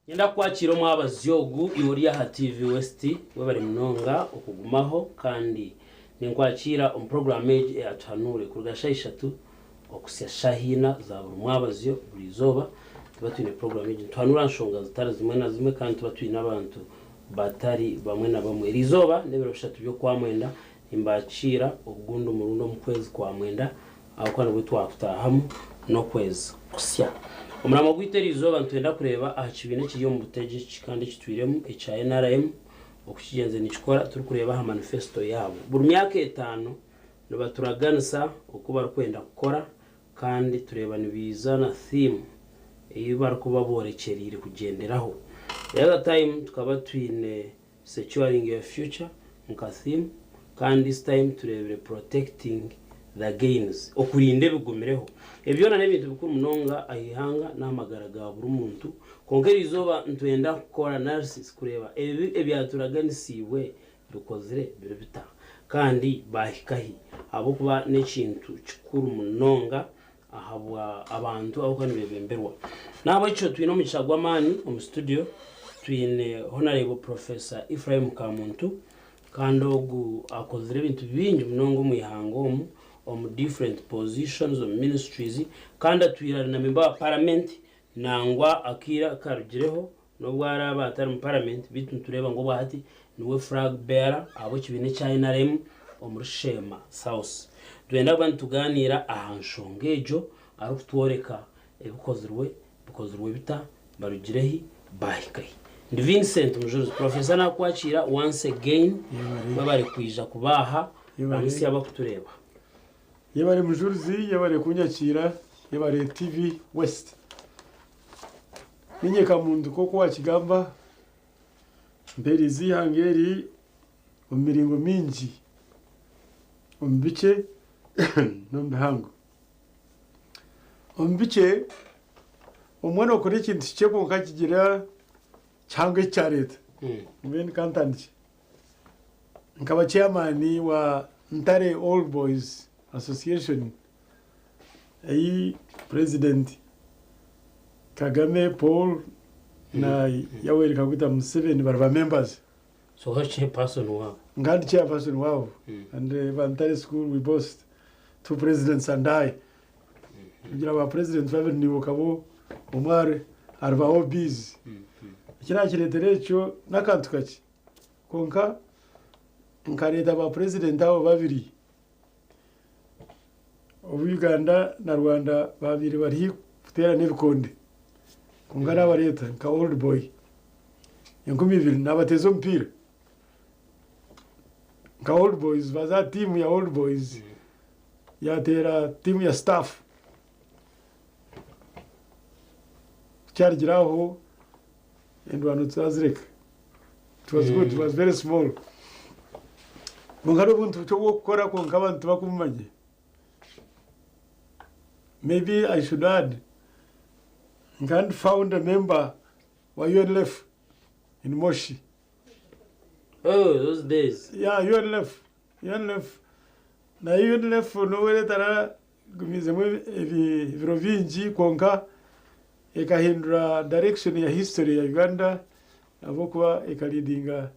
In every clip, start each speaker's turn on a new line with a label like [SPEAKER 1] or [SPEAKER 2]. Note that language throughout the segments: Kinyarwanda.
[SPEAKER 1] Yenda kwakira mwabazyogu iworiya ha TV West we bari mnonga okugumaho kandi ninkwakira programme ya Tuhanuure kurugasha 3 okusya shahina za mwabazyo burizoba tuba twine programme Tuhanuure nshonga zitara zimwe na zimwe kandi tuba twine abantu batari bamwe na bamwe rizoba nebero 3 byo kwa mwenda imbakira ogundo murundo mu kwezi kwa mwenda akwana bwitwa kutahamu no kwezi kusya umuramo gw'iterizo bantwenda kureba ahakibine kiri mu butegetsi kandi kitwiremo echa NRM okukigenze nikikora turi kureba ha manifesto yabo buri myaka 5 no baturaganisa uko barikwenda gukora kandi tureba nibizana theme iyo barikuba borekerire kugenderaho yaga time tukaba twine securing your future nka theme kandi this time turebere protecting the gains okurinde bigomereho ebyo na nebintu bikuru munonga ayihanga namagaraga buri muntu kongera izoba ntwenda gukora analysis kureba ebyaturaganisiwe dukozere bita kandi bahikahi abo kuba nekintu kikuru munonga ahabwa abantu abo kandi bebemberwa nabo ico twino mu Chagwamani mu studio twine honorable Professor Ephraim Kamuntu kandi ogu akozere ibintu bingi munongo mu ihango on different positions of ministries kandi atwirana na member wa parliament nangwa akira karugireho no bwaraba atari mu parliament bitu tureba ngo bahati niwe flag bearer abo kibine cya NRM omurushema south twenda abantu tuganira ahanshongejo ari kutworeka ebikozerwe bita barugirehi bahikahi ndi Vincent Mujuru professor nakwakira once again babari kwija kubaha bamisi abakutureba
[SPEAKER 2] yebare Mujuruzi yebare kunyakira yebare TV West ninye Kamuntu koko wakigamba mberizi hangeri omiringo mingi ombiche no mbihango ombiche omwana okore ikintu cyeko nkakigira cyangwe cya leta mbene kantandi nkaba chairman wa Ntare Old Boys Association President Kagame Paul na Yoweri Kaguta Museveni barba members.
[SPEAKER 1] So her chairperson wow.
[SPEAKER 2] Ngandi chairperson wow. And Vantari school we boast 2 presidents and I. Our president Favel Niwokabo Omar arba OBs. Kira kireterecho nakantukachi. Konka nkareta ba president abo babiri. Uganda na Rwanda babiri bari kutera n'ebikonde kungana bareta nka old boy yankumi bibiri nabatezo mpira nka old boys baza team ya old boys yatera team ya staff chargiraho and one tsazrek it was good, it was very small mungaro buntu cyo gukora ko ngabantu bakumanye. Maybe I should add, Ngand found a member wa UNLF in Moshi.
[SPEAKER 1] Oh, those days.
[SPEAKER 2] Yeah, UNLF. Na UNLF nowhere tara gumizemo Virovinji konka ekahindura direction ya history ya Uganda abokwa leading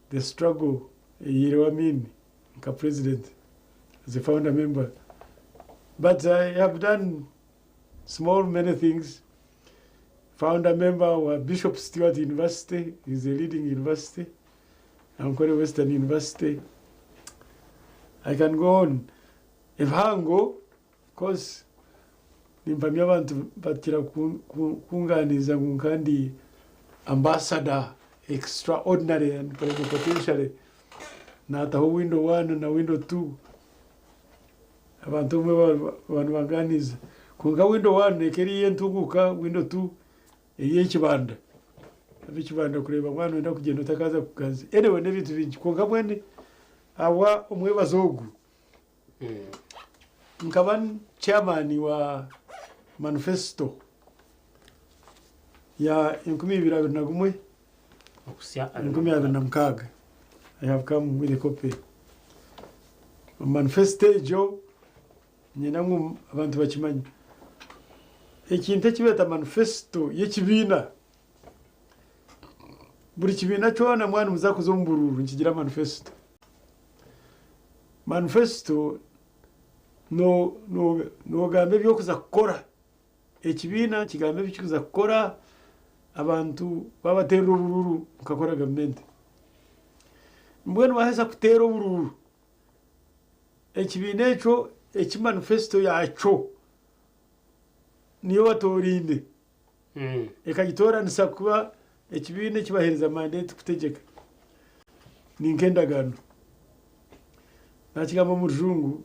[SPEAKER 2] the struggle Yerewamin nka president as a founder member. But I have done many things. Found a member of Bishop Stewart University, is a leading university. I'm going Western University. I can go on. If I go, because nimpamia abantu batira kunganiza kunkandi ambassador extraordinary and potentially na taho window 1 na window 2. Abantu banganiza kunga window 1 ekeriye ntuguka window 2 eyekibanda abikibanda kureba mwana wenda kugenda utakaza kukazi anyway nebintu bingi kunga mwene awa omwe bazogu nkaban chairman wa manifesto ya 2021
[SPEAKER 1] Okusya
[SPEAKER 2] 2026. I have come with a copy manifesto jo nyinamwe abantu bakimanyi ekintu kibeta manifesto yekibina buri kibina cyo na mwana muzakuzo mbururu nkigira manifesto no gambe byo kuza gukora ekibina kigambe byo kuza gukora abantu babatera ubururu mukakora government mbwenu baheza kutera ubururu ekibina echo manifesto yacho niyo batorinde ekagitora nisa kuba ekibina kibahereza mandate kutegeka ninkendagano nakigamba mu rujungu.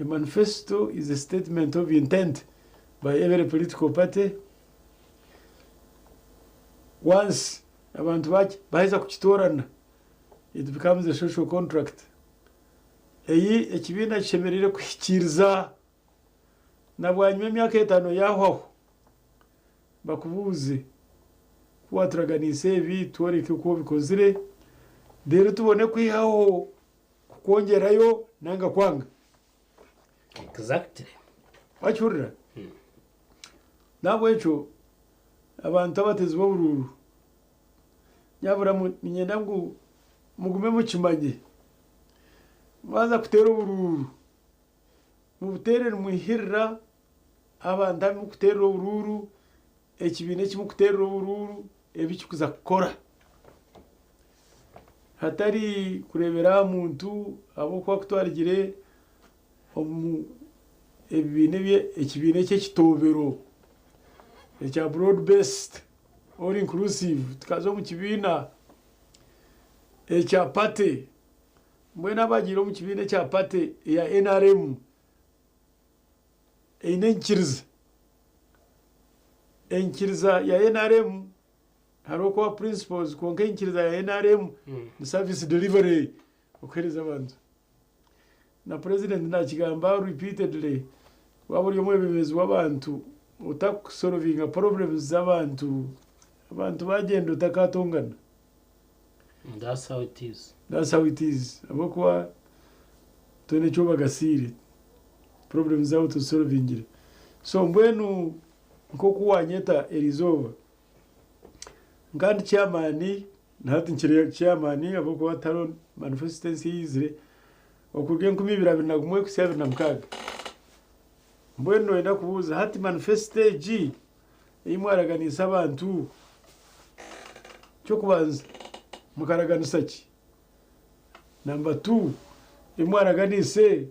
[SPEAKER 2] A manifesto is a statement of intent by every political party. Once abantu baheza kukitorana, it becomes a social contract. Eyi ekibina kishemerere kuhikiriza nabwanyuma emyaka 5 yaho bakubuze kuwaturaganise ebi tworeke uko bikozire rero tubone kwihaho kukongerayo nanga kwanga.
[SPEAKER 1] Exactly.
[SPEAKER 2] Wachurira. Nabo echo abantu abateze bururu. Nyabura nyenda ngo mugume mukimanye. Baza kutera bururu. Mubutere muhirira abantu mu kutera bururu ekibine kimu kutera bururu ebikikuza gukora. Hatari kurebera muntu abo kwa kutwarigire ekibine cye kitobero ekya broad based or inclusive tukazo mu kibina ekya party mbwena bagiro mu kibine cya party ya NRM enkiriza ya NRM haroko principles konke enkiriza ya NRM ni service delivery okereza abantu na president nakigamba repeatedly waburi mu bebezi w'abantu utakusolvinga problems z'abantu bagenda utakatongana.
[SPEAKER 1] That's how it is. Abokwa tone cyo bagasire problems z'aho to solving. So mbwenu nko kuwanyeta Elizova ngandi chairman nati nkire chairman abokwa taron manifestancy yizire okuge 2021 ku 7 na mkaga mbwenu enda kubuza hati manifeste G imwaraganisa abantu cyo kubanza mukaraganisa ki. Number 2 imwaraganise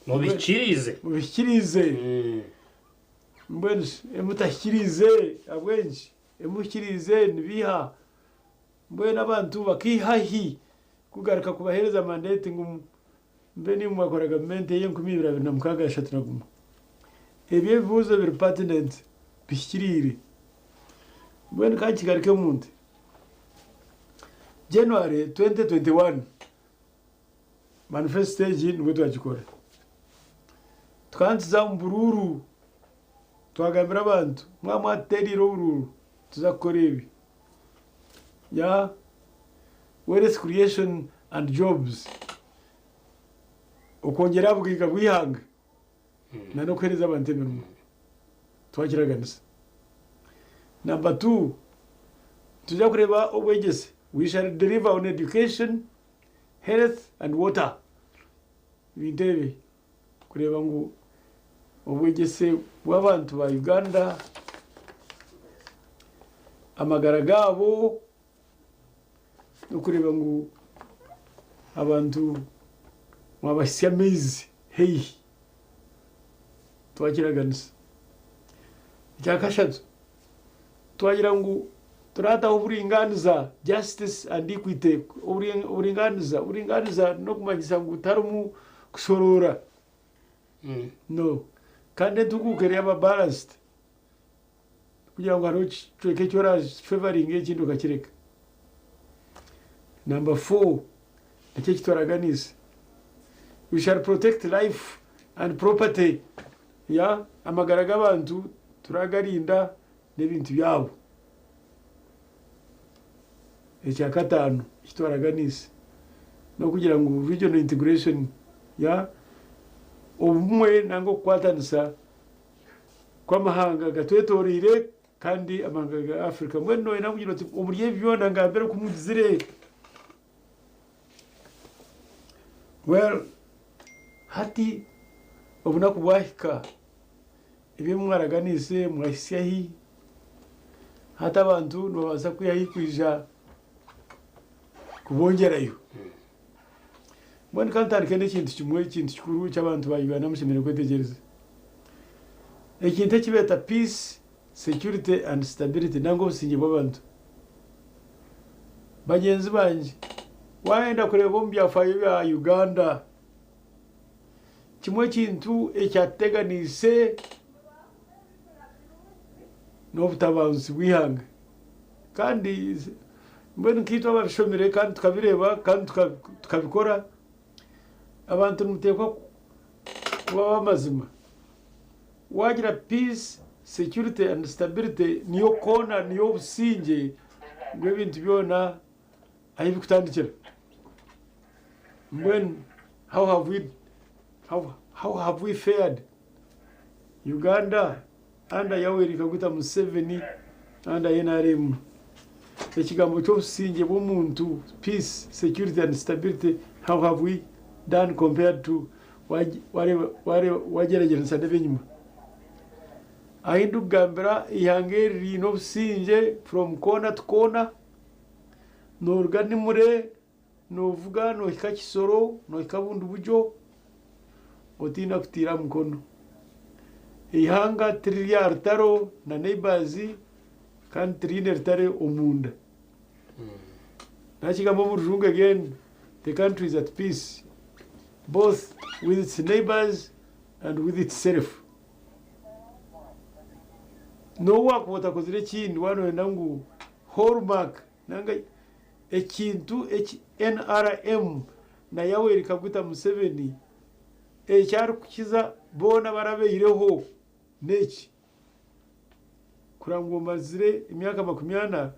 [SPEAKER 1] mubikirize mbwenu emutakirize abwenji emukirize nibiha mbwenu abantu bakihahi kugaruka kubahereza mandate ngo mbeni mwakora government ye 2023 ebye bibuzo bir pertinent bishirire mbwenu kakigarike umuntu January 2021 manifesto stage nibwo twakikora twanziza mbururu twagambira abantu mwamwateriro bururu tuzakora ibi ya wealth creation and jobs okongera bwiga bwihanga nano kwereza abantu emirimo twakiraganisa. Number 2 tujya kureba obwegese we shall deliver on education, health and water. Bindebe kureba ngo obwegese bw'abantu ba Uganda amagara gabo ukureba ngo abantu mwabashyamizi hey twakiraganisa. Cyakashatu twagira ngo turata uburinganiza justice and equity uburinganiza no kumagisa ngo utarumu kusorora no kandi tukukere aba balanced kugira ngo haro tweke cyora favoring ekintu kakireka. Number 4 nicyo kitwaraganisa we shall protect life and property ya amagara g'abantu turagarinda n'ibintu byabo. Ecya katano kitwaraganisa no kugira ngo regional integration ya ubumwe nango kwatanisa kwa mahanga gatwetorire
[SPEAKER 2] kandi amanga ga Africa mbweno inakugira ati umuriye byona ngambere kumuzire. Well, hati obuna kubwahika ibyo mwaraganise mwahisiyahi hata abantu nibabaza kuyahikwija kubongerayo. Mbona kantandike n'ikintu kimwe ikintu kikuru cy'abantu bayibana mushimire kwetegereza. Ekintu kibeta peace, security and stability nango businge bw'abantu. Bagenzi banje waenda kureba mbyafayo bya Uganda. Kimwe kintu ekyateganise n'obutabanzi bwihanga. Kandi mbona nkitwa babishomere kandi tukabireba kandi tukabikora abantu mutekwa kuba bamazima. Wagira peace, security and stability niyo kona niyo businge bw'ebintu byona aho bikutandikira. When how have we fared? Uganda under Yoweri Kaguta Museveni under NRM. Ekigambo cy'obusinge bw'omuntu peace, security and stability, how have we done compared to wagerageza n'ebinyuma? Ahindu gambira ihangeri n'obusinge from corner to corner. N'organimure novuga no hikakisoro no hikabundu bujo otina kutira mukono. Ihanga triya rtaro na neighbors kan trine rtare omunda. Nachigambo murunga again, the country is at peace both with its neighbors and with itself. No work watakozire chindi wano nangu hallmark nanga ekintu NRM na Yoweri Kaguta Museveni ekyari kukiza bona barabeyireho neki kurango mazire imyaka 80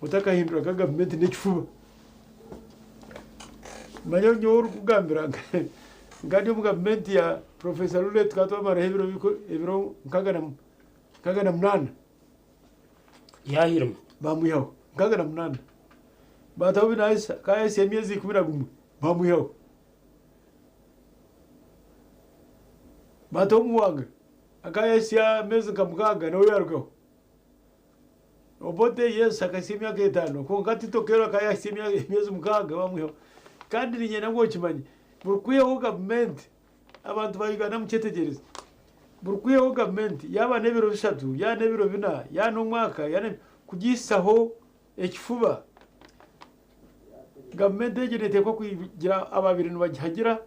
[SPEAKER 2] utakahindura ka government nekifuba manyo nyoru kugambira ngadi mu government ya Professor Lulet katwa marahebiro biko ebiro nkagana munana
[SPEAKER 1] yahirma
[SPEAKER 2] bamuyaho nkagana munana bataho binayisa kaya semyezi 11 bamuyaho bataho muwanga akaya sia mezi kamukaga nawe yarukaho obote yes akasimya ketano ko ngati tokero kaya simya mezi mukaga bamuyaho kandi ninye nango kimanyi burukwiyeho government abantu bayigana mucyetegereza burukwiyeho government yaba nebiro bishatu ya nebiro bina ya n'umwaka ya kugisaho ekifuba government egenete ko kugira ababiri n'abagihagira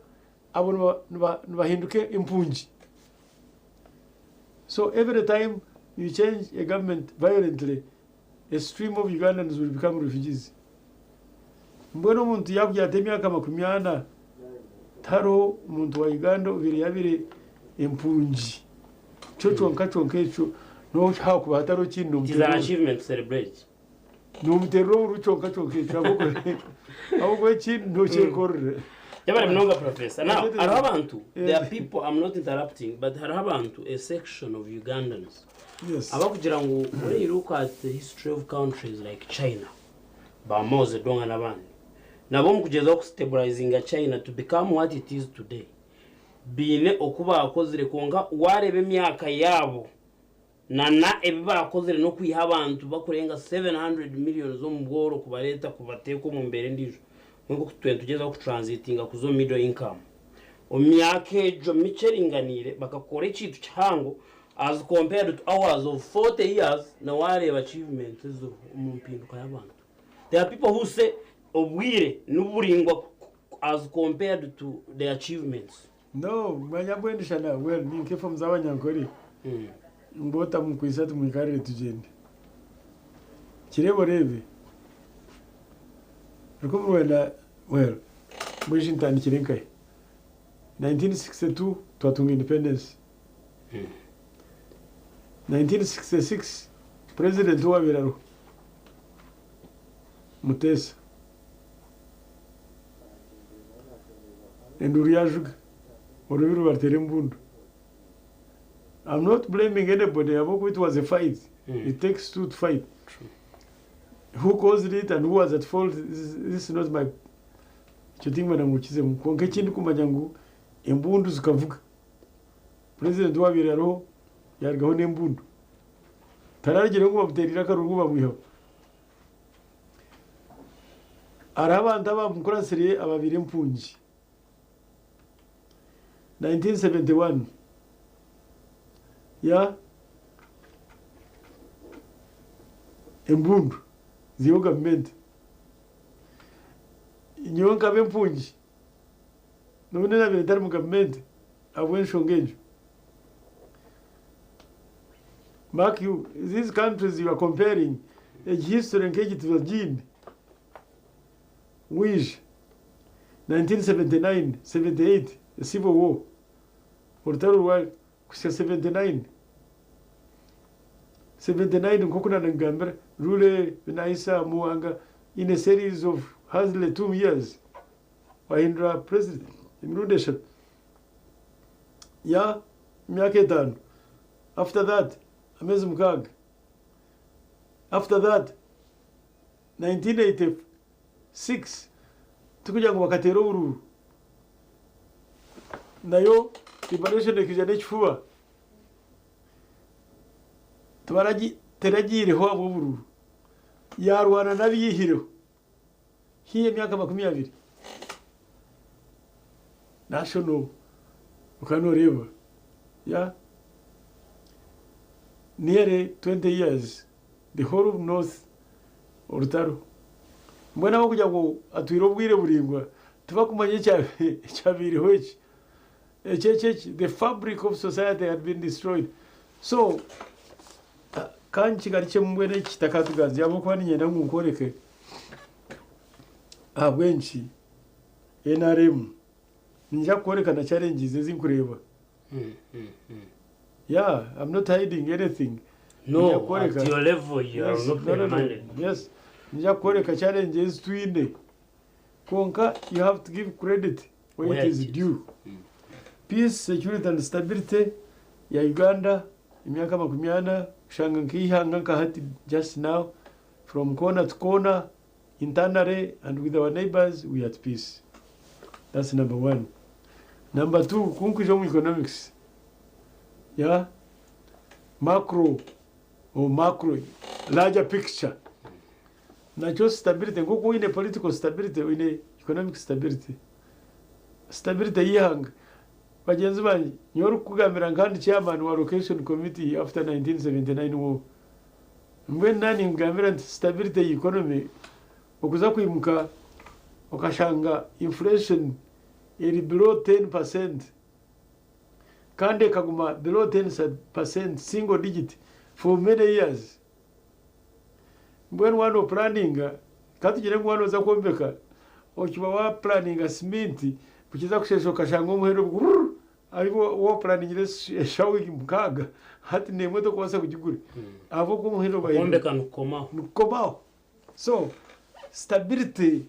[SPEAKER 2] abo bahinduke impunji. So every time you change a government violently, a stream of Ugandans will become refugees. Mbona umuntu yakugira emyaka 80 taro umuntu wa Uganda ubiri yabiri impunji chonka echo no hakuba hataro kintu
[SPEAKER 1] is an achievement to celebrate.
[SPEAKER 2] No mutero uruchonka echo ahubwo kintu cyekorre.
[SPEAKER 1] Yabari mnonga professor. Now arabantu, there are people, I'm not interrupting, but arabantu a section of Ugandans.
[SPEAKER 2] Yes.
[SPEAKER 1] Abakugira ngo when you look at the history of countries like China, bamoze donga nabandi. Nabo mukugeza ku stabilizing China to become what it is today. Bine okuba akozire konga warebe myaka yabo na ebiba akozire no kwiha abantu bakurenga 700 million zo mubworo kubareta kubateko mu mbere ndijo. Ngo tugeza ku transitinga kuzo middle income. Omyake jo micheringanire bakakora ikintu cyango as compared to hours of 40 years na wareba achievements zo umumpinduka y'abantu. There are people who say obwire n'uburingwa as compared to the achievements.
[SPEAKER 2] No, manyabwendisha na well ni nkefo mzabanyankori. Mbota mukwisatu mwikarire tugende. Kirebo rebe. Rukumwenda well mwishinta kirenkai 1962 twatunga independence. 1966 president wa Biraro Mutesa enduri yajuga orubiru batere mbundu. I'm not blaming anybody. It was a fight. It takes two to fight. True. Who caused it and who was at fault? This is not my choting manamukize mukonke kindi kumanya ngo embundu zikavuga. President wabiri aro yargaho nembundu. Tararigire ngo bamuterira karungu bamwiho. Arabanda bamukorasiriye ababiri mpunji. 1971 ya embundu ziyo government inyonka bempunji none na bere mu government abwen shongejo. Mark you, these countries you are comparing a history and it was gene which 1979 78 a civil war or war 79 nkokuna ngambira rule binaisa muanga in a series of hardly 2 years wahindura president imrudesha ya myaka 5. After that amezi mukaga. After that 1986 tukuja ngo bakatero ururu nayo liberation ekijane chifuba tubaraji teragire ho abo bururu yarwana nabiyihiro hiye myaka 20 national ukanoreba ya nearly 20 years the whole of north orutaro mbona kuja ngo atwiro bwire buringwa tubakumanye cyabiri hoki the fabric of society had been destroyed. So kanchi gariche mbwene kitakatugazi abo kwani nyenda nkunkoreke abwenchi NRM ninja koreka na challenges zinkureba. Yeah, I'm not hiding anything.
[SPEAKER 1] No, at your level you are not reminded.
[SPEAKER 2] Yes, ninja koreka challenges twine konka you have to give credit when it is due. Peace, security and stability ya Uganda imyaka 80 shanga nkihanga kahati just now from corner to corner internally and with our neighbors we are at peace. That's number 1. Number 2, kunkujo economics. Yeah, macro larger picture. Not just stability, go in a political stability, in a economic stability. Stability young. Bagenzi banyi nyoru kugambira ngandi chairman wa location committee after 1979 war. Mbwe nani ngambira stability economy okuza kuimuka okashanga inflation iri below 10%. Kande kaguma below 10% single digit for many years. Mbwe wano planning katugire ngwano za kombeka okiba wa planning cement kukiza kushesho kashanga umuhero aribo wo planning ile shawi mukaga hati nemwe to kwasa kugigura avo ko muhero bayi
[SPEAKER 1] kombeka nukomaho.
[SPEAKER 2] So stability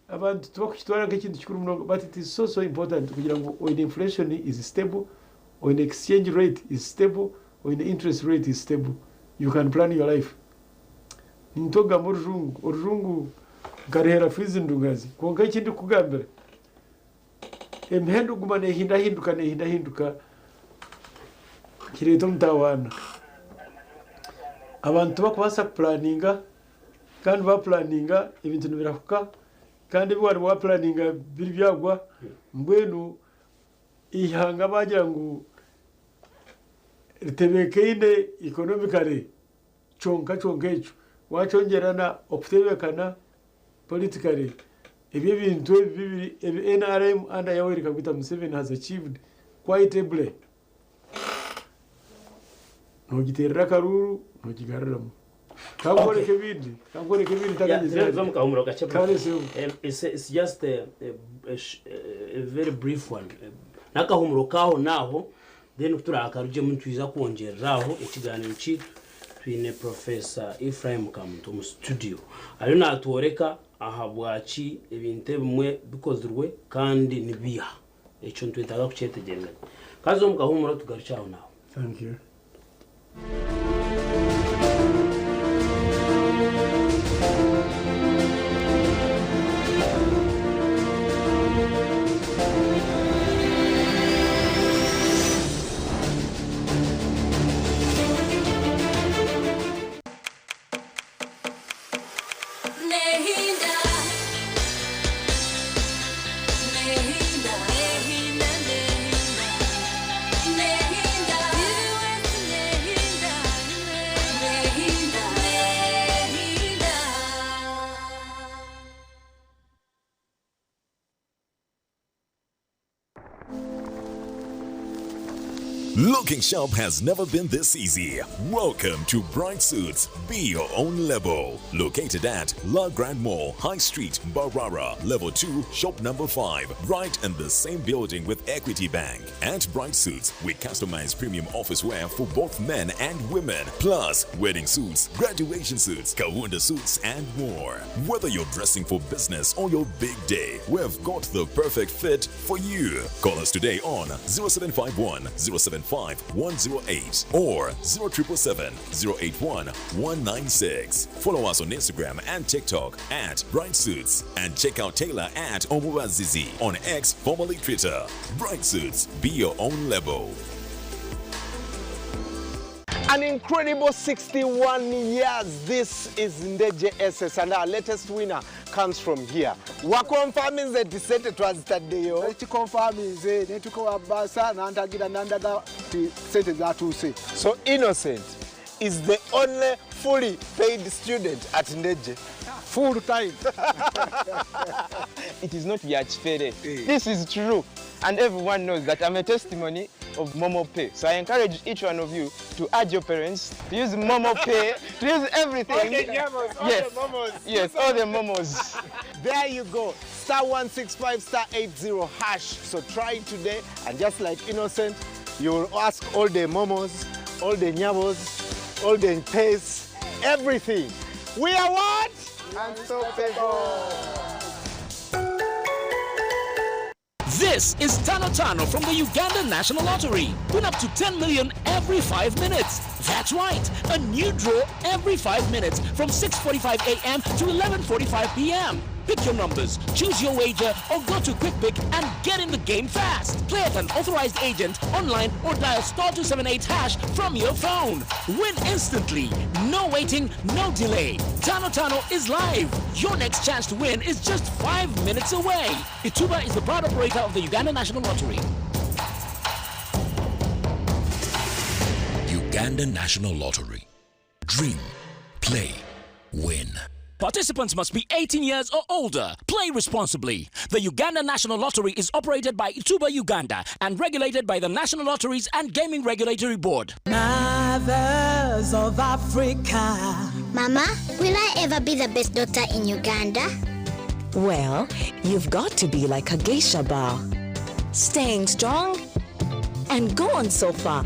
[SPEAKER 2] abantu twakitwara nk'ikintu kikuru muno, but it is so important kugira ngo when inflation is stable, when exchange rate is stable, when the interest rate is stable, you can plan your life. Nintoga mu rujungu garehera fizi ndungazi konka ikindi kugambira emhendo gumane hinduka kireto mtawana abantu bakwasa planninga kandi ba planninga ibintu birafuka kandi bwari wa planninga biri byagwa mbwenu ihanga bagira ngo ritebekene economically chonka echo wachongerana okutebekana politically. Ebyo bintu bibiri NRM under Yoweri Kaguta Museveni has achieved quite ably. No giterera karuru no kigararamu. Kangore kebindi tagagize.
[SPEAKER 1] It's just a very brief one. Nakahumuro kaho naho then turakaruje mutwiza kwongereraho ikiganiro cyitu twine Professor Ephraim Kamuntu mu studio. Ari natworeka ahabwachi ebinte bimwe bikozurwe kandi nibiha echo ntwitaga kucetegereza kazo mukahumuro tugarucaho naho.
[SPEAKER 2] Thank you.
[SPEAKER 3] Looking sharp has never been this easy. Welcome to Bright Suits. Be your own label. Located at La Grand Mall, High Street, Barara, Level 2, Shop number 5. Right in the same building with Equity Bank. At Bright Suits, we customize premium office wear for both men and women. Plus, wedding suits, graduation suits, Kaunda suits, and more. Whether you're dressing for business or your big day, we've got the perfect fit for you. Call us today on 0751 075 108 or 0777 081 196. Follow us on Instagram and TikTok at Bright Suits and check out Taylor at Omuwazizi on X, formerly Twitter. Bright Suits, be your own label.
[SPEAKER 4] An incredible 61 years. This is Ndeje SS, and our latest winner comes from here. Wakonfirming the descent to us today. So Innocent is the only fully paid student at Ndeje.
[SPEAKER 2] Full time.
[SPEAKER 5] It is not Yachfere. This is true. And everyone knows that I'm a testimony of Momo Pay. So I encourage each one of you to urge your parents to use Momo Pay, to use everything.
[SPEAKER 4] All the nyamos, all
[SPEAKER 5] yes.
[SPEAKER 4] the momos.
[SPEAKER 5] Yes, all the momos.
[SPEAKER 4] There you go. *165 *80 hash. So try it today, and just like Innocent, you'll ask all the momos, all the nyamos, all the pays, everything. We are what? Unstoppable.
[SPEAKER 6] This is Tano from the Uganda National Lottery. Win up to 10 million every 5 minutes. That's right, a new draw every 5 minutes from 6:45 a.m. to 11:45 p.m. Pick your numbers, choose your wager, or go to Quick Pick and get in the game fast. Play at an authorized agent, online, or dial *278 hash from your phone. Win instantly. No waiting, no delay. Tano is live. Your next chance to win is just 5 minutes away. Ituba is the proud operator of the Uganda National Lottery.
[SPEAKER 7] Uganda National Lottery. Dream, play, win.
[SPEAKER 6] Participants must be 18 years or older. Play responsibly. The Uganda National Lottery is operated by Ituba Uganda and regulated by the National Lotteries and Gaming Regulatory Board.
[SPEAKER 8] Mothers of Africa.
[SPEAKER 9] Mama, will I ever be the best doctor in Uganda?
[SPEAKER 8] Well, you've got to be like a geisha bar. Staying strong and go on so far.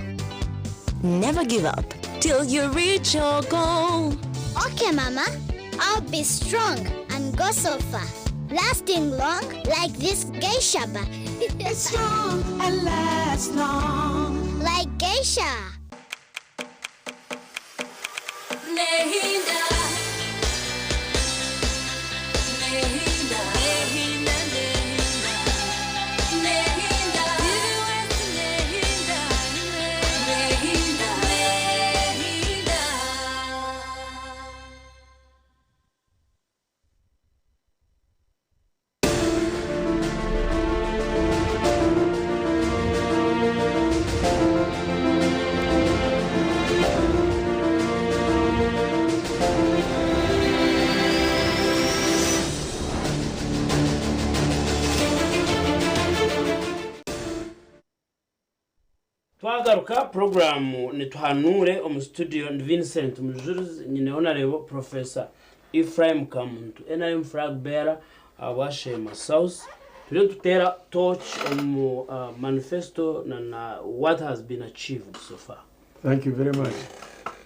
[SPEAKER 8] Never give up till you reach your goal.
[SPEAKER 9] Okay, Mama. I'll be strong and go so far. Lasting long like this geisha bar.
[SPEAKER 8] It's strong and lasts long.
[SPEAKER 9] Like geisha.
[SPEAKER 8] Nehinda. Nehinda. Nehinda. Nehinda. Nehinda. Nehinda. Nehinda.
[SPEAKER 1] Twagaruka programu ni Tuhanuure mu studio and Vincent Mujuruz nyine honorable Professor Ephraim Kamuntu NRM flag bearer Washema South. Today tutera touch on manifesto na what has been achieved so far.
[SPEAKER 2] Thank you very much.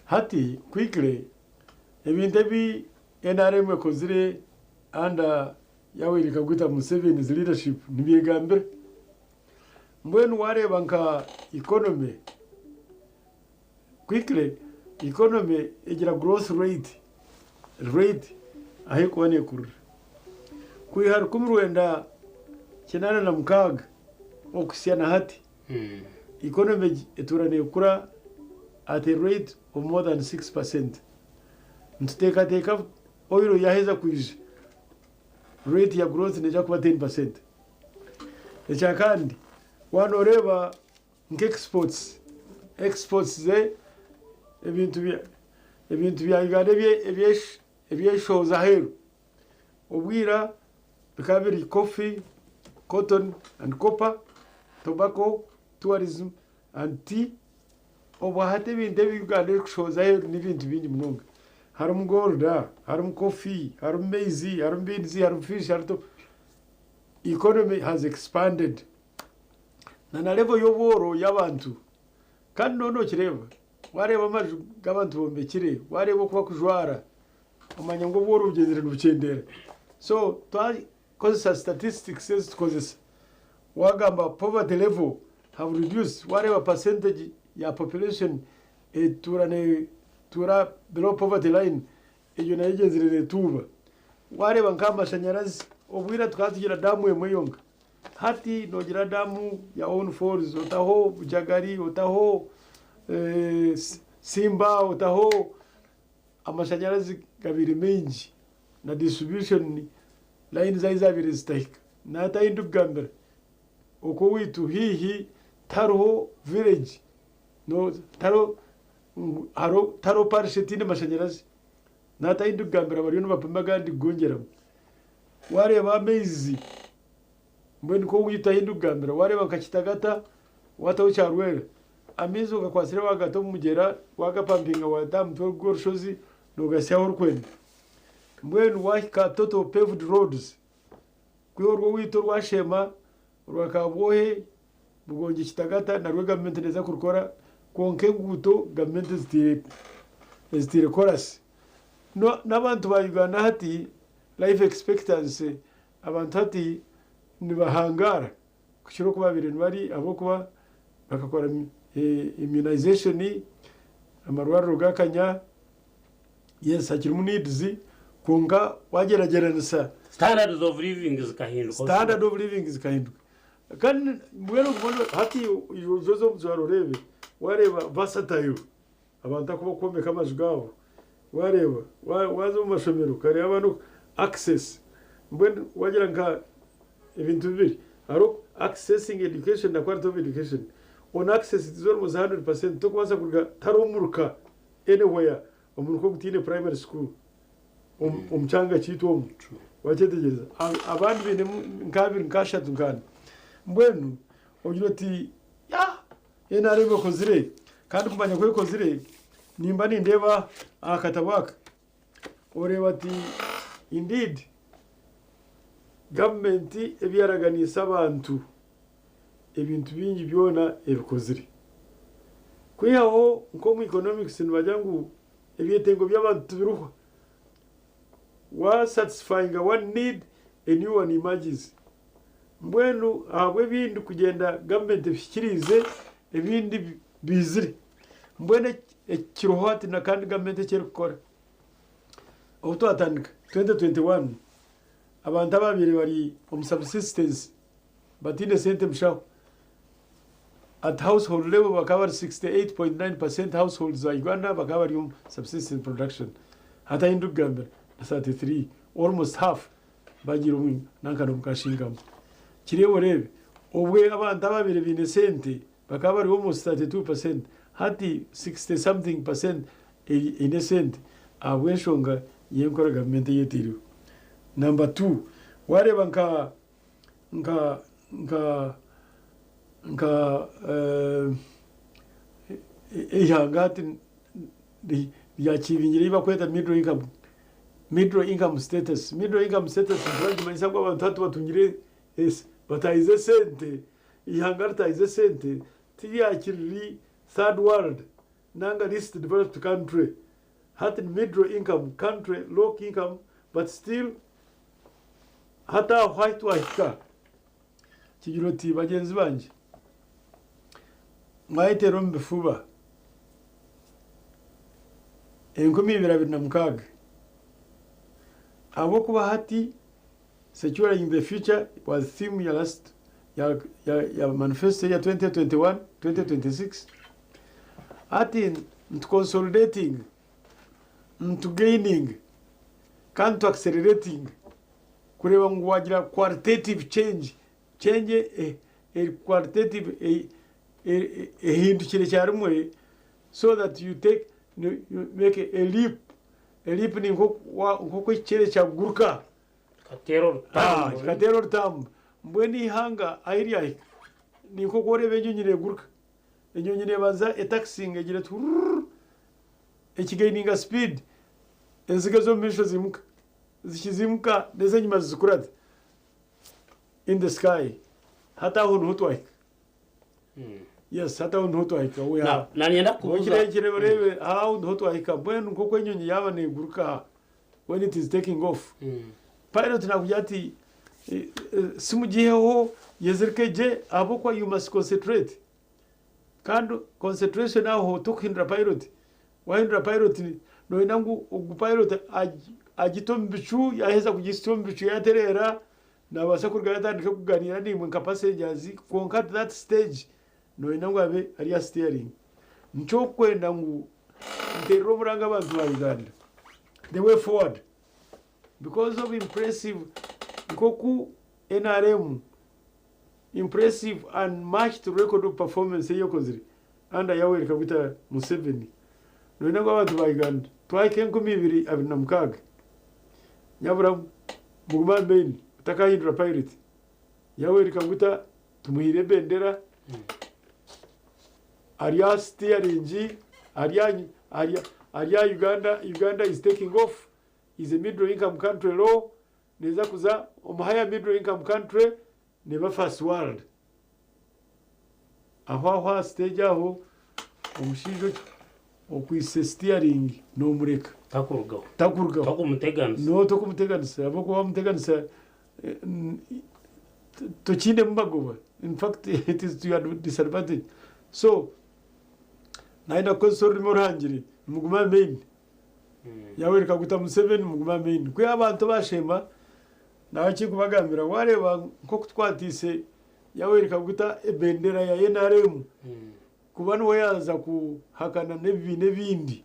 [SPEAKER 2] Hati, quickly, ebintebi NRM ekozire under Yoweri Kaguta Museveni's leadership nibyegambire. Mbwenu wareba nka economy, quickly, economy egira growth rate ahikuwane kurura. Kuihar kumruenda kinana na mukaga okusiana hati. Economy eturane kura at a rate of more than 6%. Ntuteka oiro yaheza kuiza rate ya growth neja kuba 10%. Echakandi wanoreba exports ze ebintu bya Uganda ebyeshoza heru obwira bikabiri coffee, cotton and copper, tobacco, tourism anti obahate binde bigande kushoza n'ibintu bindi munonga harum gorda harum coffee harum maize harum beans harum fish harum economy has expanded na level y'oboro y'abantu kandi nono kireba wareba amaju g'abantu bombekire wareba kuba kujwara umanya ngo boro ugendera n'ubucendera so cause statistics says causes wagamba poverty level have reduced whatever percentage ya population tura below poverty line iyo na yegezerere tuba wareba nk'amashanyarazi obwira tukatugira damu emuyonga hati nogira damu ya own falls utaho bujagari utaho simba utaho amashanyarazi gabiri menji na distribution line zaizabiri zitahika na taindu gambere uko witu hihi taro village no taro parishetine mashanyarazi na taindu gambere bari no bapima gandi gongeramo wareba amezi mbweni ko wita hindu gambere wareba nkakitagata wataho cyarwera amezi ugakwasira wagato mugera wagapampinga wadamu to gorshozi nogasyaho rukwenda mbweni wahika total paved roads kwiyorwo wito rwashema rwakabohe bugonje kitagata na rwe government neza kurukora konke guto government zitire chorus no nabantu ba Uganda hati life expectancy abantu hati nibahangara kushiro kuba biri bari abo kuba bakakora immunization amarwaro rugakanya yes hakiri mu needs kunga wagerageranisa
[SPEAKER 1] standard of living zikahinduka kandi mwero kubondo hati yozo mzwaro rebe wareba basatayo abantu akuba komeka amajugabo wareba wazo mu mashomero kare abantu access mbwen wagira nka ibintu bibiri aro accessing education na quality of education on access is almost 100% to kwaza kuga tarumuruka anywhere umuruko gutine primary school umchanga chito omucu wachetegereza abandi bine nkabiri nkashatu nkana mbwenu ogiroti ya NRM kozire kandi kumanya ko kozire nimba nindeba akatabaka oreba ati indeed government ebyaraganisa abantu ebintu bingi byona ebikozire kwihaho nko mu economics nibajyangu ebyetengo by'abantu biruho wa satisfying one need a new one emerges mbwenu ahwe bindi kugenda government bishikirize ebindi bizire mbwene ekirohati na kandi government cyeri gukora obuto atandika 2021 abantu ababiri bari on subsistence batine sente mshaho at household level bakaba 68.9% households za Uganda bakaba bari subsistence production hata indu gambe 33 almost half bagira nankano mukashingamo kirebo rebe obwe abantu ababiri bine sente bakaba bari almost 32% hati 60 something percent innocent abweshonga yenkora government yetiriwe. Number 2 wareba nka ihangati yachivingira bakweta middle income status branch manisa kwa abantu batungire bataize sente ihangata ize sente tiyakiri third world nanga least developed country hat middle income country low income but still hata white kigiroti bagenzi banje mwaitero mbifuba enkumi 2026 abo kuba hati securing the future was theme ya last ya manifesto ya 2021-2026 hati consolidating gaining can't accelerating kureba ngo wagira qualitative change qualitative hindukire cyarumwe so that you make a leap ni nko ikere cyaguruka katero tam mbweni hanga airia ni nko gore benyo nyine guruka
[SPEAKER 2] enyonyi nebaza taxing egira tu ekigaininga speed enziga zo misho zimuka zikizimuka ndeze nyuma zikurate in the sky hata ho ntwahika yes hata ho ntwahika we
[SPEAKER 1] na nienda kubuza
[SPEAKER 2] kirebe how ntwahika bwenu nko kwenyonyi yaba neguruka when it is taking off pilot nakujati simugiheho yezirkeje abo kwa you must concentrate kandi concentration aho tukhindra pilot wahindra pilot no inangu pilot agitombichu yaheza kugistombichu yaterera nabasa kurgatandika kuganira nimwe nka passengers konka that stage no inangu abe ari steering ncho kwenda ngu ndero muranga abantu ba Uganda the way forward because of impressive Nkoku NRM impressive and matched record of performance yokoziri anda Yoweri Kaguta Museveni no inango abantu ba Uganda twake 2026 nyabura muguma main takahindura pirate Yoweri Kaguta tumuhire bendera Aria steering Aria Uganda is taking off is a middle income country law neza kuza higher middle income country never first world aho stage aho umushijo okwise steering no mureka takuruga
[SPEAKER 1] takumuteganisa
[SPEAKER 2] no takumuteganisa abo ko bamuteganisa to chinde mbagoba in fact it is to your disadvantage so naenda konsori morangiri muguma main Yoweri Kaguta Museveni muguma main kwe abantu bashema nachi kubagambira wareba nko kutwatise Yoweri Kaguta ebendera ya NRM kubana wayaza kuhakana nebindi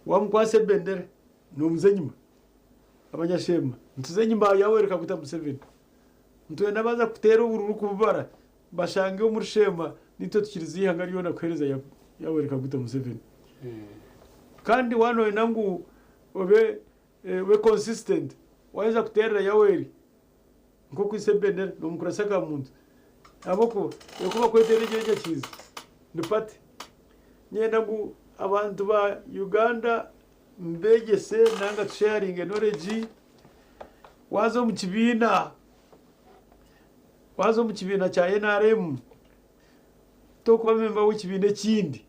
[SPEAKER 2] wamkwase bendera no muzenyima abanyashema ntuzenyima Yoweri Kaguta Museveni ntwenda baza kutera ubururu kubara bashange umurshema nito tukirizi hangariyo na kwereza Yoweri Kaguta Museveni kandi wano inangu obe we consistent waweza kutera Yoweri nko kwisebendera no mukurasa Kamuntu aboko yokuba kweteregeje kizi ndipate nyenda ngu abantu ba Uganda mbegese nanga sharing knowledge wazo mu kibina cha NRM to kuba memba w'ikibina kindi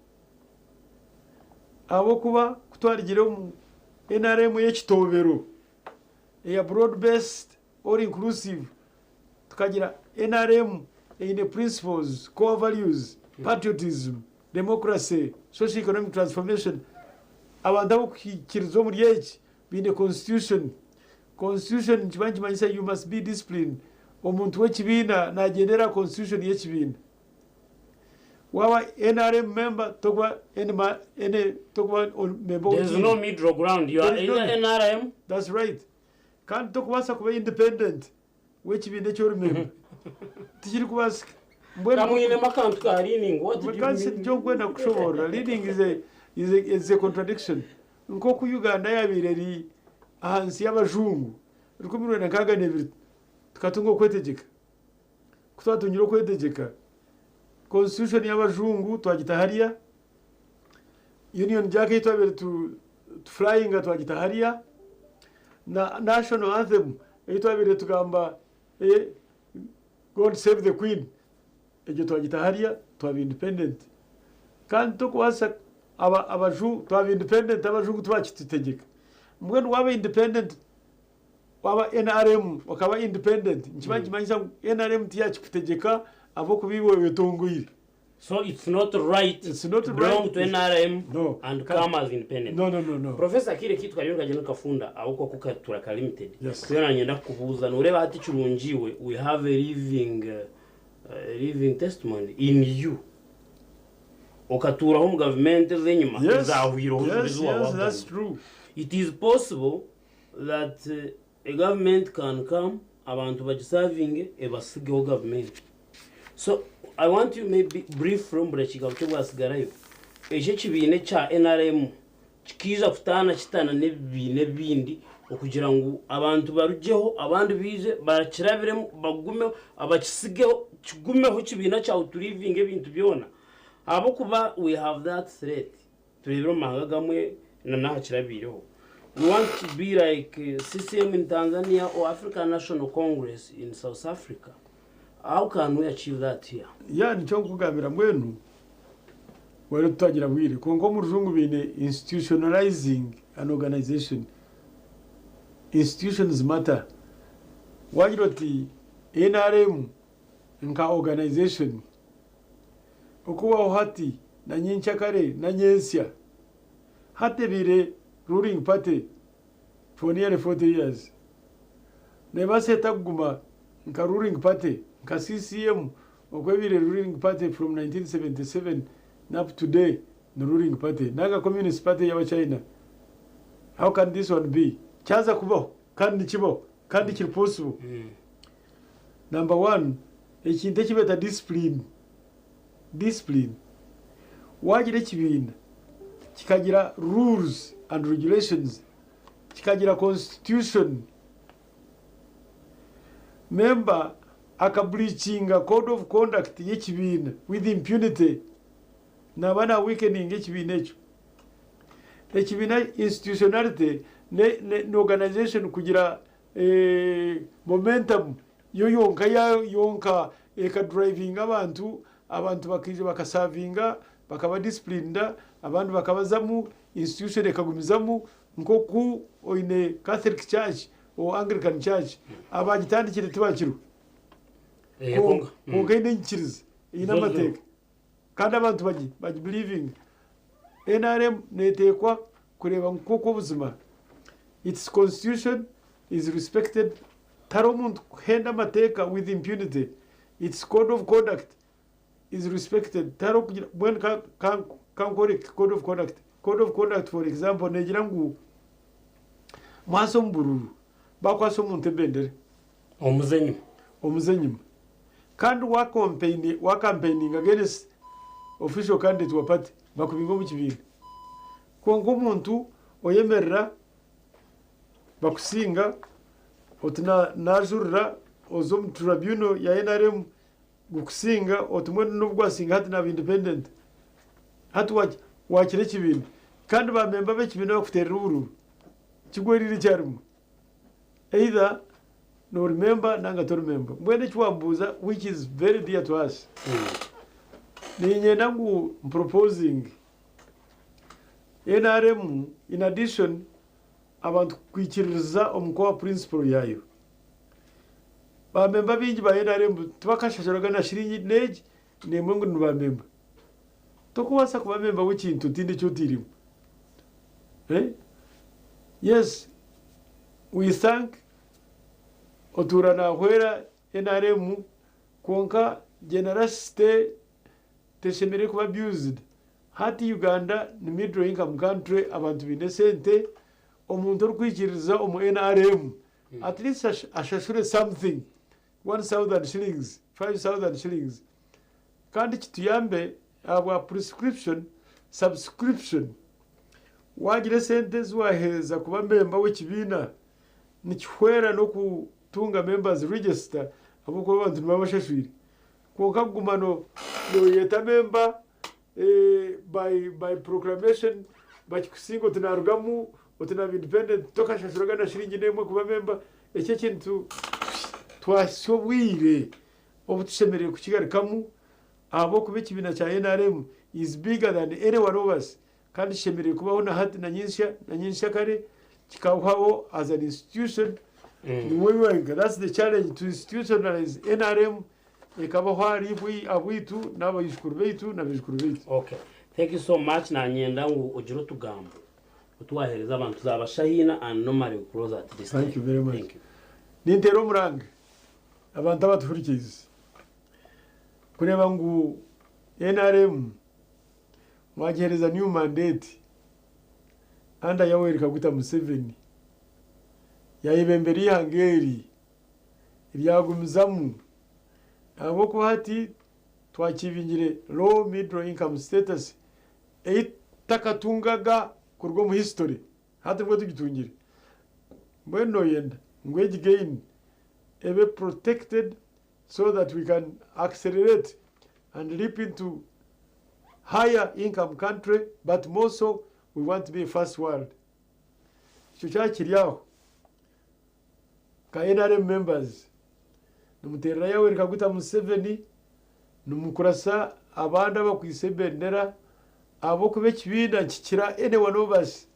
[SPEAKER 2] abo kuba kutwarigire mu NRM y'ekitobero ya broad based or inclusive tukagira NRM in the principles core values patriotism democracy social economic transformation abantu kirizo muri yechi bine constitution kibanji manyisa you must be disciplined omuntu w'ekibina nagendera constitution y'ekibina wawa NRM member tokwa member
[SPEAKER 1] there's no middle ground you are either NRM
[SPEAKER 2] that's right can't tokwasa kuba independent w'ekibina cyo member tikiri kubasa
[SPEAKER 1] kamwine makantu ka leaning what do you mean
[SPEAKER 2] jongwe na kushobora leading is a contradiction nko ku Uganda yabireri ahansi y'abajungu rukumirwe na kaga nebiri tukatungo kwetegeka kutwatunyiro kwetegeka constitution y'abajungu twagita hariya union jake itwabere to flying twagita hariya na national anthem itwabere tugamba God save the queen ejo twagita hariya twabe independent kandi tokwasa abaju twabe independent abajungu twakitutegeka mbwenu wabe independent waba NRM wakaba independent nkibanji manyisa NRM tiyakikutegeka avo kubiwe wetongwire
[SPEAKER 1] so it's not right to belong to NRM
[SPEAKER 2] no.
[SPEAKER 1] and come as independent
[SPEAKER 2] no
[SPEAKER 1] Professor kire kitu kalionga jeno kafunda auko kukatura ka limited
[SPEAKER 2] yes.
[SPEAKER 1] Kuyona nyenda kubuza nureba hati churunjiwe we have a living testimony in you okatura home government zenyuma zahwiro
[SPEAKER 2] yes, that's true.
[SPEAKER 1] It is possible that a government can come abantu bagiserving ebasigeho government. So I want you maybe brief from Brechika bwasigarayo eje kibine cha NRM kiza kutana kitana nebindi okugira ngo abantu barujeho abandi bize barakirabire bagume abakisigeho kigumeho kibina cya uturivinge ibintu byona abo kuba we have that threat turebero mahanga gamwe na nakirabireho. We want to be like CCM in Tanzania or African National Congress in South Africa. How can we achieve that here?
[SPEAKER 2] Yeah, nicho kugambira mwenu wale tutagira bwire kongo mu ruzungu bine institutionalizing an organization. Institutions matter. Wajiroti NRM nka organization okuwa hati na nyinchakare na nyensya hate bire ruling party for nearly 40 years. Never set up guma nka ruling party nka CCM okwebire ruling party from 1977 up to today the ruling party naga communist party ya China. How can this one be? Chaza kubo kandi kibo kandi kiri possible. Number 1 ekinte kibeta discipline wagire kibinda kikagira rules and regulations kikagira constitution member akabreachinga code of conduct yekibinda with impunity na bana weakening yekibinda ekibinda institutionality ne organization kugira momentum yonka eka driving abantu bakije bakasavinga bakaba disciplined abantu bakabazamu institution ekagumizamu nkoku oine Catholic Church or Anglican Church abagitandikire tubakiru kongaine nkiriza inamateka kandi abantu baji believing NRM netekwa kureba nkoko buzima its constitution is respected taromuntu henda mateka with impunity its code of conduct is respected taro when can code of conduct for example negira ngu mwaso mbururu bakwaso muntu bendere omuzenyuma kandi wa campaigning against official candidate wa party bakubingo mu kibinga kongo muntu oyemerera bakusinga otina najurira ozom tribunal ya NRM gukusinga otumwe n'ubwasinga hati na independent hatu wakire kibintu kandi ba member be kibintu bakuterera ururu kigwerire cyarimo either no remember nanga to remember mwene kiwambuza which is very dear to us. Ninye nangu proposing NRM in addition abantu kwikiriza omukwa principle yayo ba member bingi ba NRM tubakashasharaga na shiringi neji nemwe ngo ba member tokuwasa kuba member w'ikintu tindi cyo tirimo yes we thank oturana hwera NRM konka generosity teshemere kuba abused hati Uganda ni middle income country abantu binesente omuntu rukwikiriza omu NRM at least ashashure something 1,000 shillings 5,000 shillings kandi kituyambe aba prescription subscription wagire sente zwaheza kuba member w'ekibina nikihwera no kutunga members register abuko abantu babashashwire konka gumano no yeta member by proclamation bakikusingo tunarugamu otina independent tokashashuraga na shiringi nemwe kuba member ecyo kintu twashobwire obutushemereye kukigarikamu abo kuba ekibina cya NRM is bigger than any one of us kandi shemereye kubaho na hati na nyinsha kare kikabaho as an institution that's the challenge to institutionalize NRM ikabaho ari abitu n'abayishukuru beitu n'abishukuru beitu.
[SPEAKER 1] Okay, thank you so much na nyenda ngo ugire tugambo utwahereza abantu zabashahina and normally we close at this.
[SPEAKER 2] Thank you very much. Thank you. Nintero murange abantu abatufurikiza kureba ngo NRM wagereza new mandate anda Yoweri Kaguta Museveni yayibemberi hangeri ibyagumizamu abo ko hati twakibingire low middle income status eitakatungaga kurwo mu history hati bwo tugitungire mbweno yenda ngweji gain ebe protected so that we can accelerate and leap into higher income country, but more so we want to be a first world. Chuchachiriao ka NRM members numuterera yawe rikaguta Museveni numukurasa abanda bakwise bendera abo kube kibinda kikira anyone of us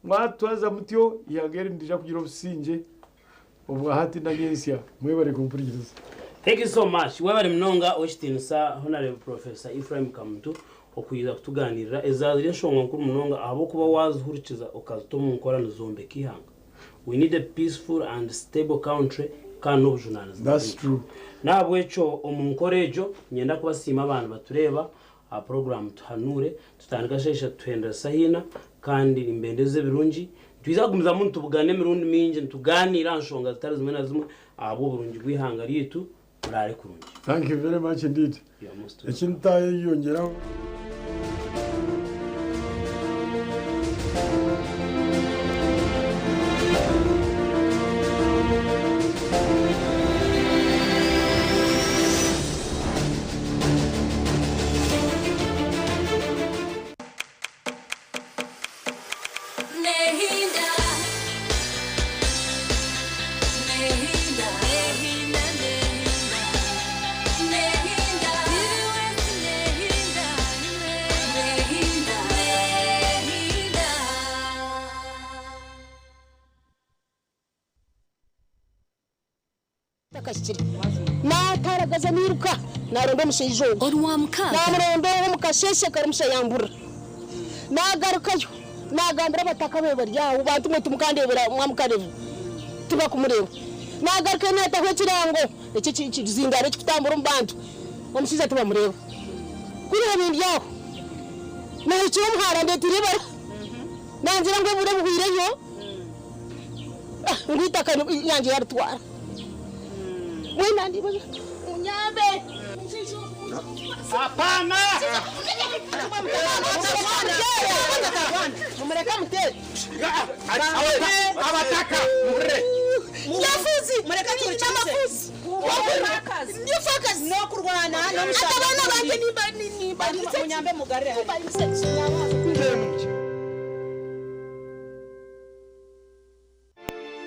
[SPEAKER 2] mwatwaza mutyo yagere ndija kugira obusinje obwa hati na nyensia mwebare kumpuririza.
[SPEAKER 1] Thank you so much. Webare mnonga oshitinsa Honorable Professor Ephraim Kamuntu okuyiza kutuganirira ezazire nshonga nkuru mnonga abo kuba wazuhurikiza okazutomu nkorano zombe kihanga. We need a peaceful and stable country kandi n'obujournalism.
[SPEAKER 2] That's true.
[SPEAKER 1] Nabwecho omunkorejo nyenda kubasima abantu batureba a program Tuhanuure tutandika shesha twenda sahina kandi imbendeze birungi twiza gumiza muntu bugane mirundi minje tuganira nshonga zitari zimwe na zimwe abo burungi gwihanga ritu murare kurungi.
[SPEAKER 2] Thank you very much indeed. Ekintaye yongeraho
[SPEAKER 10] na taragaza niruka naronde mushijo
[SPEAKER 8] Orwamka
[SPEAKER 10] namuronde mukasheshe karimusha yambura nagarukayo nagandira bataka bebari yawo bantu mwe tumukandebera mwamukarebe tuba kumureba nagaruka neta ho kirango iki kizingare kitambura mbantu omushiza tuba mureba kuri ibindi yawo na icyo muhara ndetireba nanzira ngo bure buhireyo ngwita kani yanje yarutwara wena ndi unyabe
[SPEAKER 4] hapana
[SPEAKER 10] mumureka mutete
[SPEAKER 4] abataka mure
[SPEAKER 10] yafuzi mureka turica amafuzi nyufakazi no kurwana no mushaka abana banje nimba munyambe mugarire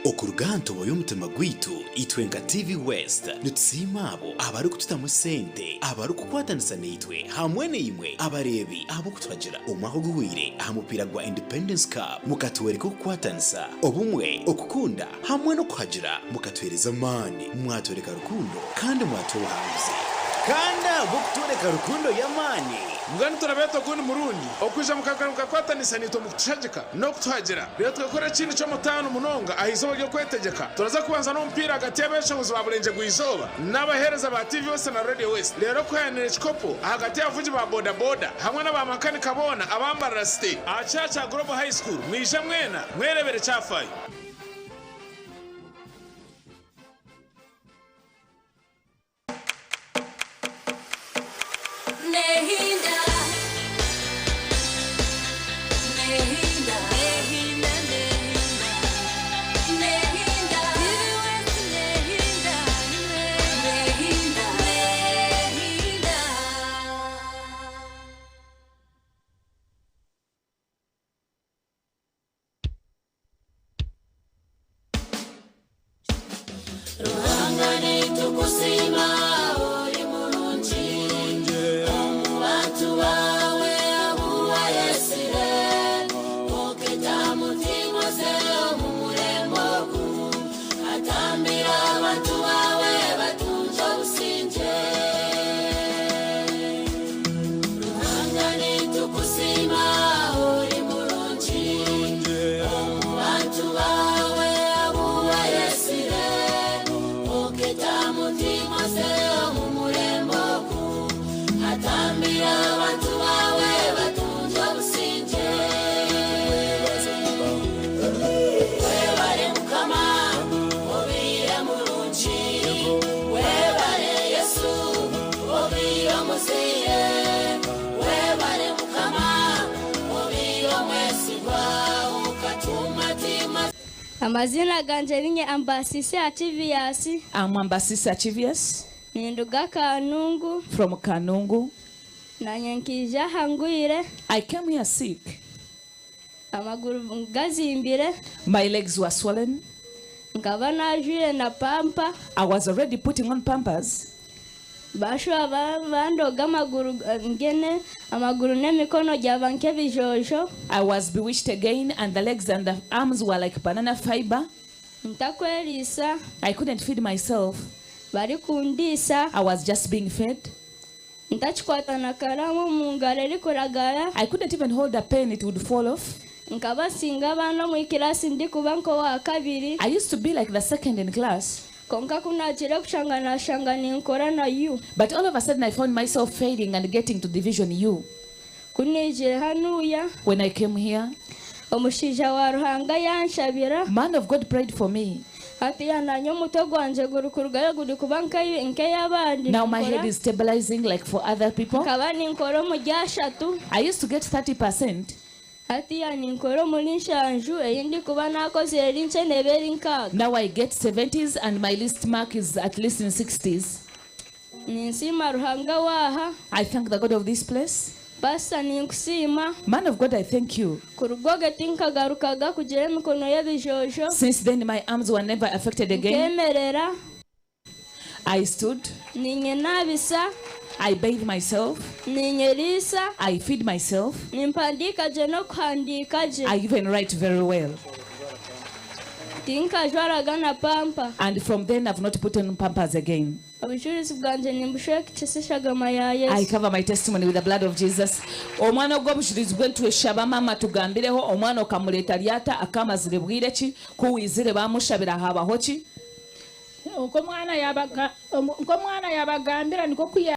[SPEAKER 11] Okuruganto boyumutima gwitu itwenga TV West nutsimabo abari kututamu sente abari kukwatanisa nitwe hamwe n'imwe abarebi abo kutwagira umwaho guhwire amupira gwa Independence Cup mukatwereka kukwatanisa obumwe okukunda hamwe no kuhagira mukatwereza mani mwatwereka rukundo kandi mwatohanze kanda bukutwereka rukundo yamani
[SPEAKER 12] mugani turabeto kundi murundi okuje mukagaruka kwatanisa nito mukushagika no kutuhagira rero twakora kintu cyo mutano munonga ahizo ryo kwetegeka turaza kubanza no mpira hagati y'abeshobozi baburenje guizoba n'abahereza ba TV West na Radio West rero kwanira chikopo hagati y'avuji ba boda boda hamwe n'abamakanika bona abambara stay achacha Global High School mwisha mwena mwerebere cyafaye
[SPEAKER 13] Ruhangane tukusima uri mulungi omubatu Amazina ganje ninye Ambasisi Achivius.
[SPEAKER 14] I'm Ambasisi Achivius.
[SPEAKER 13] Ninduga Kanungu.
[SPEAKER 14] From Kanungu.
[SPEAKER 13] Nanyankija Hanguire.
[SPEAKER 14] I came here sick.
[SPEAKER 13] Amaguru gazimbire.
[SPEAKER 14] My legs were swollen.
[SPEAKER 13] Ngabana jure na pampa.
[SPEAKER 14] I was already putting on pampers.
[SPEAKER 13] Bashwa bandoga amaguru ngene amaguru nemikono jabanke bijojo.
[SPEAKER 14] I was bewitched again, and the legs and the arms were like banana fiber.
[SPEAKER 13] Ntakwelisa.
[SPEAKER 14] I couldn't feed myself.
[SPEAKER 13] Bari kundisa.
[SPEAKER 14] I was just being fed.
[SPEAKER 13] Ntachikwata na karamu mungale likuragara.
[SPEAKER 14] I couldn't even hold a pen, it would fall off.
[SPEAKER 13] Nkabasinga bana mu ikirasi ndi kubanko wa kabiri.
[SPEAKER 14] I used to be like the second in class.
[SPEAKER 13] Konka kuna chile kushangana nkora na U.
[SPEAKER 14] But all of a sudden I found myself failing and getting to division U.
[SPEAKER 13] Kunije hanuya.
[SPEAKER 14] When I came here,
[SPEAKER 13] omushija wa Ruhanga yanshabira.
[SPEAKER 14] Man of God prayed for me.
[SPEAKER 13] Now my
[SPEAKER 14] head is stabilizing like for other people. I used to get 30%. Now I get 70s and my list mark is at least in 60s. I thank the God of this place. Man of God, I thank you. Since then, my arms were never affected again. I stood. I bathe myself. I feed myself. I even write very well. And from then, I've not put on pampers again. I cover my testimony with the blood of Jesus. Omwana gw'obushirizi bw'entweshaba mama tugambireho omwana okamuleta lyata akamazire bwireki kuwizire bamushabira habaho ki
[SPEAKER 15] uko mwana yabagambira niko